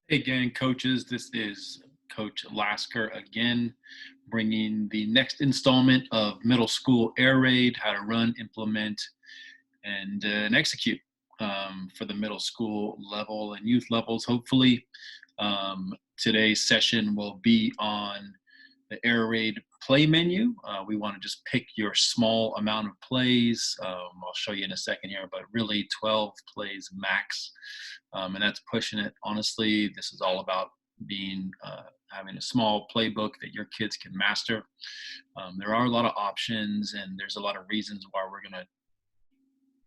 Hey gang, coaches. This is Coach Lasker again, bringing the next installment of Middle School Air Raid: how to run, implement, and execute for the middle school level and youth levels. Hopefully, today's session will be on the Air Raid play menu. We want to just pick your small amount of plays. I'll show you in a second here, but really 12 plays max. And that's pushing it. Honestly, this is all about being having a small playbook that your kids can master. There are a lot of options, and there's a lot of reasons why we're going to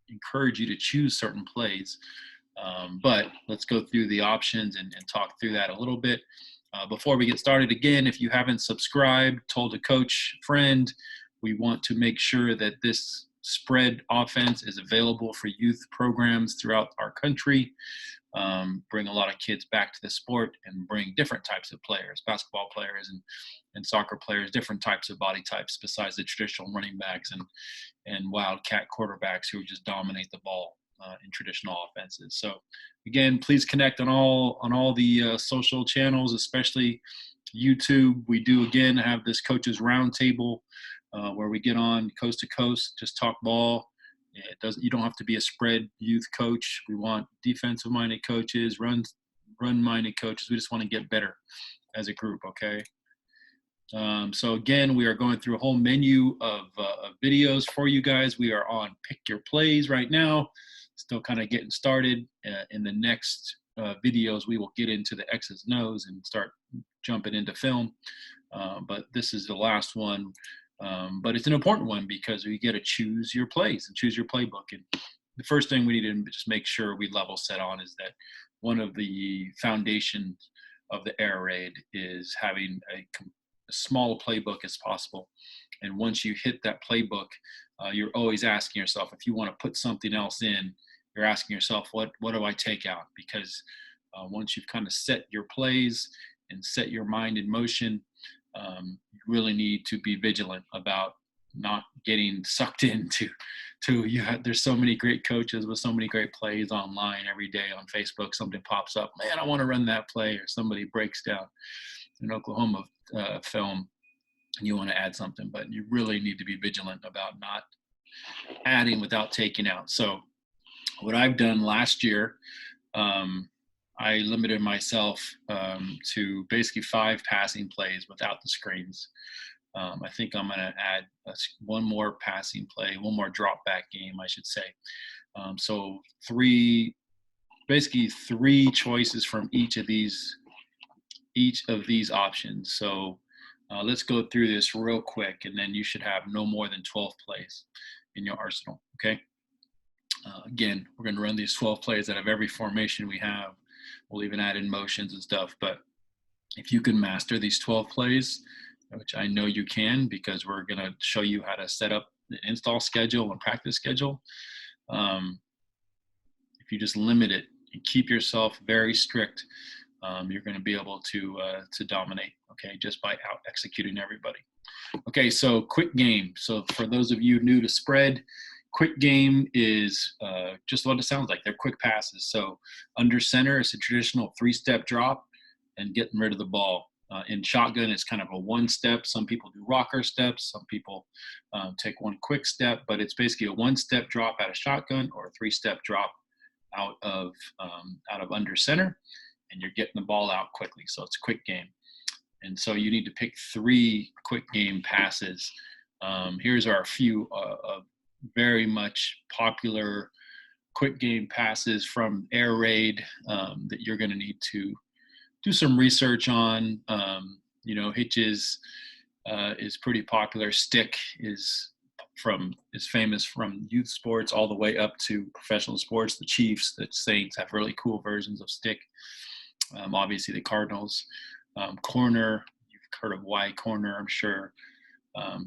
encourage you to choose certain plays. But let's go through the options and talk through that a little bit. Before we get started, again, if you haven't subscribed, told a coach, friend, we want to make sure that this spread offense is available for youth programs throughout our country. Bring a lot of kids back to the sport and bring different types of players, basketball players and soccer players, different types of body types besides the traditional running backs and wildcat quarterbacks who just dominate the ball in traditional offenses. So again, please connect on all the social channels, especially YouTube. We do again have this coaches roundtable where we get on coast to coast, just talk ball. You don't have to be a spread youth coach. We want defensive minded coaches, run minded coaches. We just want to get better as a group. Okay. So again, we are going through a whole menu of videos for you guys. We are on Pick Your Plays right now. Still kind of getting started. In the next videos, we will get into the X's and O's and start jumping into film. But this is the last one. But it's an important one because we get to choose your plays and choose your playbook. And the first thing we need to just make sure we level set on is that one of the foundations of the air raid is having as small a playbook as possible. And once you hit that playbook, you're always asking yourself, if you want to put something else in, you're asking yourself, what do I take out? Because once you've kind of set your plays and set your mind in motion, you really need to be vigilant about not getting sucked into there's so many great coaches with so many great plays online every day on Facebook. Something pops up, man, I want to run that play, or somebody breaks down an Oklahoma film and you want to add something, but you really need to be vigilant about not adding without taking out. So what I've done last year, I limited myself to basically 5 passing plays without the screens. I think I'm going to add one more passing play, one more drop back game, I should say. So basically three choices from each of these options. So let's go through this real quick, and then you should have no more than 12 plays in your arsenal. Okay. Again, we're going to run these 12 plays out of every formation we have. We'll even add in motions and stuff. But if you can master these 12 plays, which I know you can, because we're going to show you how to set up the install schedule and practice schedule. If you just limit it and keep yourself very strict, you're going to be able to dominate, okay, just by out executing everybody. Okay, so quick game. So for those of you new to spread, quick game is just what it sounds like. They're quick passes. So under center, it's a traditional 3-step drop and getting rid of the ball. In shotgun, it's kind of a 1-step. Some people do rocker steps. Some people take one quick step, but it's basically a 1-step drop out of shotgun or a 3-step drop out of under center, and you're getting the ball out quickly. So it's a quick game. And so you need to pick 3 quick game passes. Here's our few very much popular quick game passes from air raid that you're going to need to do some research on. Hitches is pretty popular. Stick is famous from youth sports all the way up to professional sports. The Chiefs, the Saints have really cool versions of stick. Obviously the Cardinals. Corner, you've heard of Y corner, I'm sure.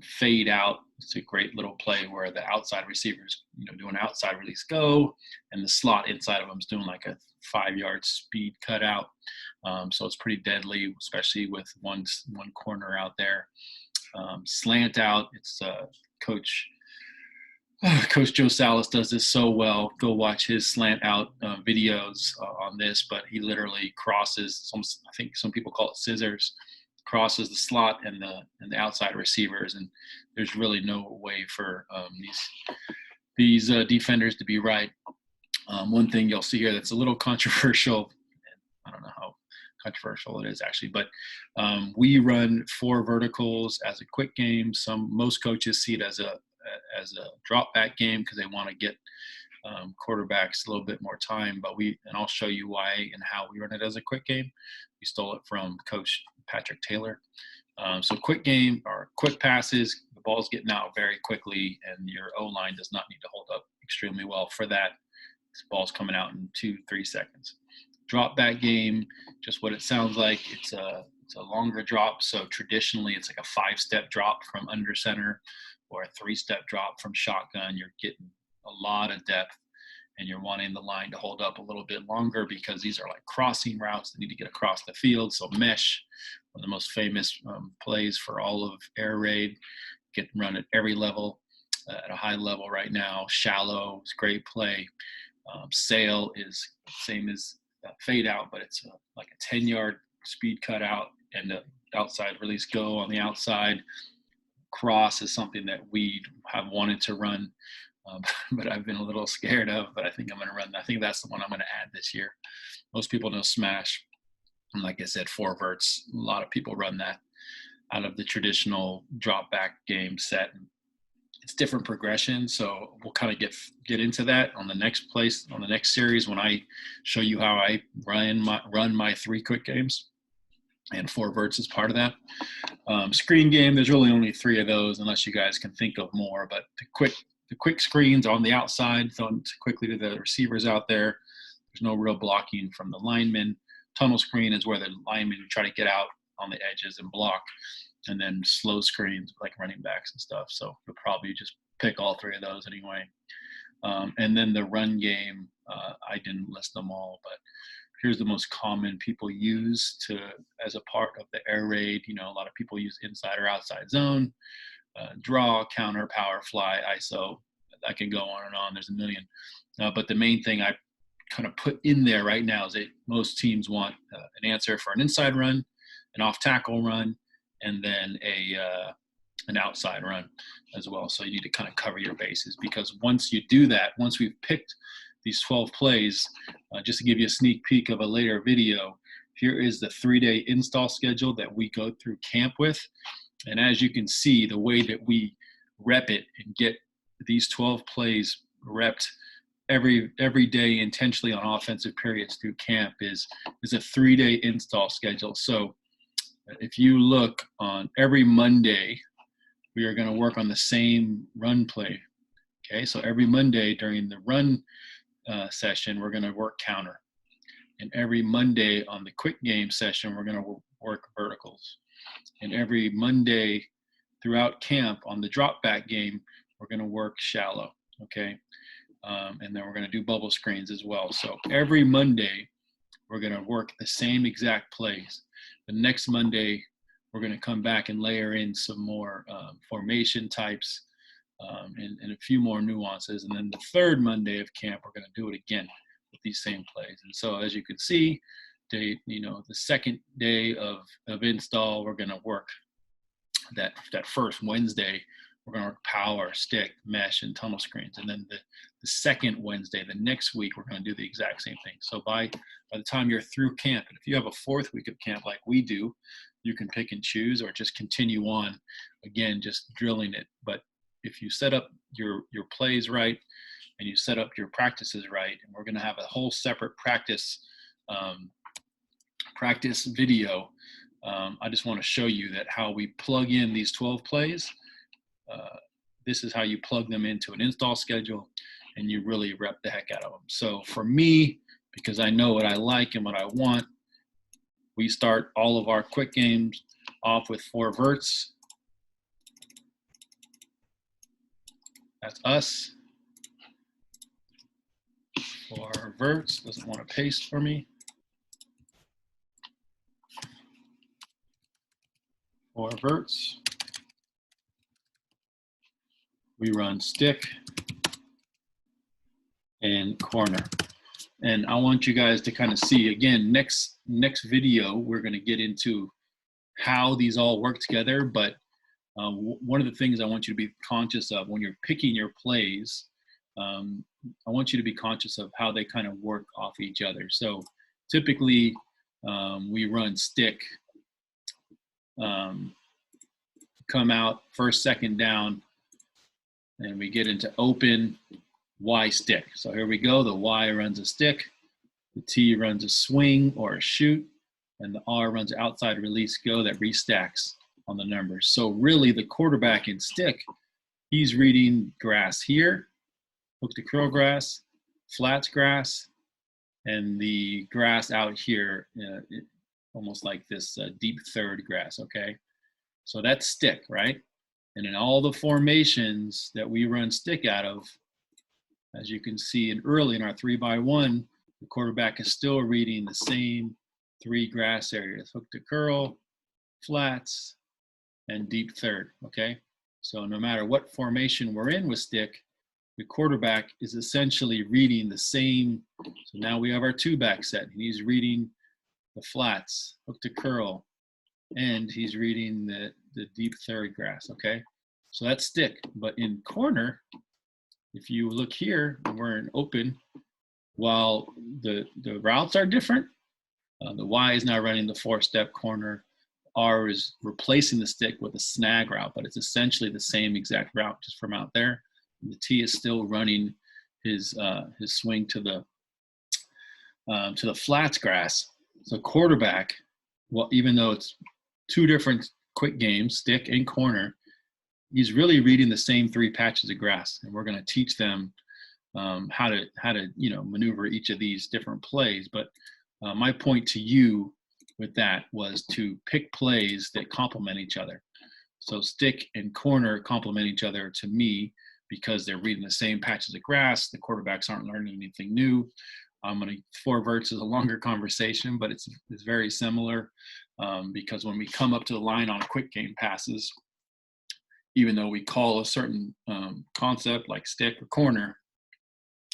Fade out, it's a great little play where the outside receivers, do an outside release go, and the slot inside of them is doing like a 5-yard speed cutout. So it's pretty deadly, especially with one corner out there. Slant out, it's Coach Coach Joe Salas does this so well. Go watch his slant out videos on this, but he literally crosses, I think some people call it scissors, crosses the slot and the outside receivers, and there's really no way for these defenders to be right. One thing you'll see here that's a little controversial, I don't know how controversial it is actually, but we run 4 verticals as a quick game. Most coaches see it as a drop back game because they want to get quarterbacks a little bit more time, and I'll show you why and how we run it as a quick game. We stole it from Coach Patrick Taylor. So quick game or quick passes, the ball's getting out very quickly, and your O-line does not need to hold up extremely well for that. This ball's coming out in 2-3 seconds. Drop back game, just what it sounds like. It's a longer drop. So traditionally, it's like a 5-step drop from under center, or a 3-step drop from shotgun. You're getting a lot of depth, and you're wanting the line to hold up a little bit longer because these are like crossing routes that need to get across the field. So mesh, one of the most famous plays for all of air raid, get run at every level, at a high level right now. Shallow is a great play. Sail is same as fade out, but it's like a 10-yard speed cutout and the outside release go on the outside. Cross is something that we have wanted to run, but I've been a little scared of, but I think I'm going to run. I think that's the one I'm going to add this year. Most people know smash. And like I said, 4 verts. A lot of people run that out of the traditional drop back game set. It's different progression, so we'll kind of get into that on the next series when I show you how I run my 3 quick games, and 4 verts is part of that. Screen game, there's really only 3 of those unless you guys can think of more, but the quick screens on the outside, throwing quickly to the receivers out there. There's no real blocking from the linemen. Tunnel screen is where the linemen try to get out on the edges and block. And then slow screens like running backs and stuff. So you'll probably just pick all 3 of those anyway. And then the run game, I didn't list them all, but here's the most common people use as a part of the air raid. You know, a lot of people use inside or outside zone, draw, counter, power, fly, ISO. I can go on and on. There's a million. But the main thing I kind of put in there right now is that most teams want an answer for an inside run, an off tackle run, and then an outside run as well. So you need to kind of cover your bases, because once you do that, once we've picked these 12 plays, just to give you a sneak peek of a later video, here is the 3-day install schedule that we go through camp with. And as you can see, the way that we rep it and get these 12 plays repped every day intentionally on offensive periods through camp is a 3-day install schedule. So if you look on every Monday, we are going to work on the same run play. Okay, so every Monday during the run session, we're going to work counter. And every Monday on the quick game session, we're going to work verticals. And every Monday throughout camp on the drop back game, we're going to work shallow. Okay, and then we're going to do bubble screens as well. So every Monday, we're going to work the same exact plays. The next Monday, we're going to come back and layer in some more formation types and a few more nuances. And then the 3rd Monday of camp, we're going to do it again with these same plays. And so as you can see, the 2nd day of install, we're going to work that first Wednesday, we're going to work power, stick, mesh, and tunnel screens. And then the 2nd Wednesday, the next week, we're going to do the exact same thing. So by the time you're through camp, and if you have a 4th week of camp like we do, you can pick and choose or just continue on, again, just drilling it. But if you set up your plays right and you set up your practices right, and we're going to have a whole separate practice video, I just want to show you that how we plug in these 12 plays. This is how you plug them into an install schedule, and you really rep the heck out of them. So for me, because I know what I like and what I want, we start all of our quick games off with 4 verts. That's us. 4 verts. Doesn't want to paste for me. 4 verts. we run stick and corner. And I want you guys to kind of see, again, next video, we're going to get into how these all work together. But one of the things I want you to be conscious of when you're picking your plays, I want you to be conscious of how they kind of work off each other. So typically we run stick, come out first, second down, and we get into open Y stick. So here we go. The Y runs a stick, the T runs a swing or a shoot, and the R runs an outside release go that restacks on the numbers. So really the quarterback in stick, he's reading grass here, hook to curl grass, flats grass, and the grass out here, almost like this deep third grass, okay? So that's stick, right? And in all the formations that we run stick out of, as you can see early in our 3x1, the quarterback is still reading the same 3 grass areas, hook to curl, flats, and deep third, okay? So no matter what formation we're in with stick, the quarterback is essentially reading the same. So now we have our 2-back set. He's reading the flats, hook to curl, and he's reading the deep third grass, okay? So that's stick. But in corner, if you look here, we're in open, while the routes are different, the Y is now running the 4-step corner. R is replacing the stick with a snag route, but it's essentially the same exact route just from out there. And the T is still running his swing to the flats grass. So quarterback, well, even though it's 2 different quick games, stick and corner, he's really reading the same 3 patches of grass, and we're going to teach them how to maneuver each of these different plays. But my point to you with that was to pick plays that complement each other. So stick and corner complement each other to me because they're reading the same patches of grass. The quarterbacks aren't learning anything new. 4 verts is a longer conversation, but it's very similar because when we come up to the line on quick game passes, even though we call a certain concept like stick or corner,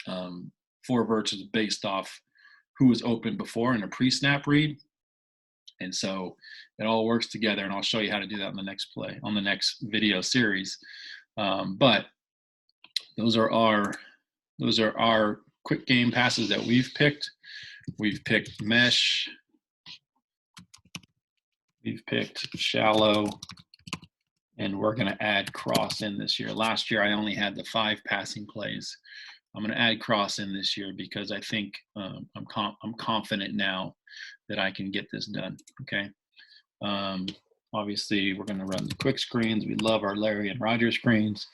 4 verts is based off who was open before in a pre-snap read. And so it all works together, and I'll show you how to do that on the next video series. But those are our quick game passes that we've picked. We've picked mesh, we've picked shallow, and we're going to add cross in this year. Last year I only had the 5 passing plays. I'm going to add cross in this year because I think I'm confident now that I can get this done. Okay. Obviously, we're going to run the quick screens. We love our Larry and Roger screens.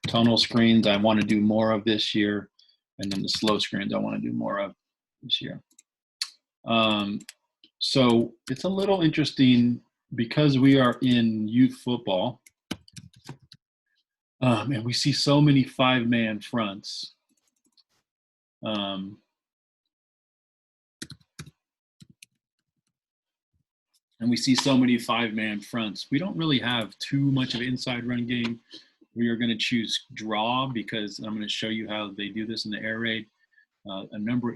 Tonal screens, I want to do more of this year. And then the slow screens, I want to do more of this year. So it's a little interesting because we are in youth football. And we see so many 5-man fronts. And we see so many 5-man fronts. We don't really have too much of an inside run game. We are going to choose draw because I'm going to show you how they do this in the air raid. A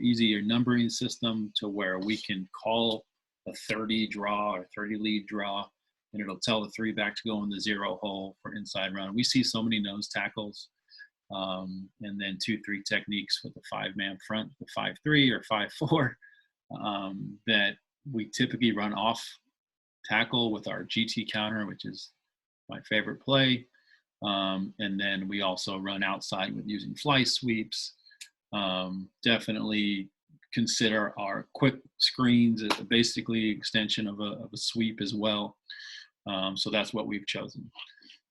easier numbering system to where we can call a 30 draw or 30 lead draw, and it'll tell the 3-back to go in the 0 hole for inside run. We see so many nose tackles, and then 2-3 techniques with the 5-man front, the 5-3 or 5-4, that we typically run off tackle with our GT counter, which is my favorite play. And then we also run outside with using fly sweeps. Definitely consider our quick screens as basically extension of a sweep as well. So that's what we've chosen.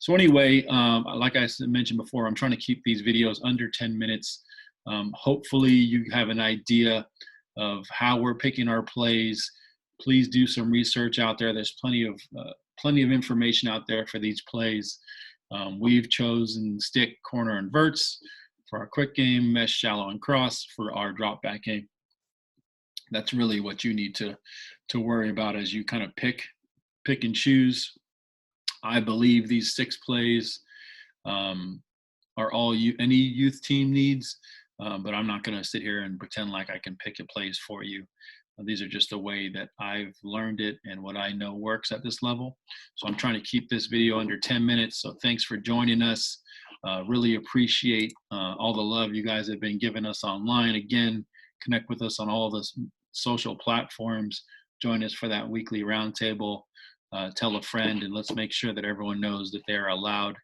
So anyway, like I mentioned before, I'm trying to keep these videos under 10 minutes. Hopefully you have an idea of how we're picking our plays. Please do some research out there. There's plenty of information out there for these plays. We've chosen stick, corner, and verts for our quick game, mesh, shallow, and cross for our drop back game. That's really what you need to worry about as you kind of pick and choose. I believe these 6 plays are all you any youth team needs, but I'm not going to sit here and pretend like I can pick a place for you. These are just the way that I've learned it and what I know works at this level. So I'm trying to keep this video under 10 minutes. So thanks for joining us. Really appreciate all the love you guys have been giving us online. Again, connect with us on all the social platforms. Join us for that weekly roundtable. Tell a friend, and let's make sure that everyone knows that they're allowed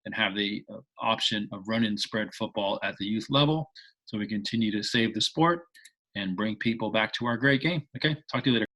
and have the option of running spread football at the youth level, so we continue to save the sport and bring people back to our great game. Okay, talk to you later.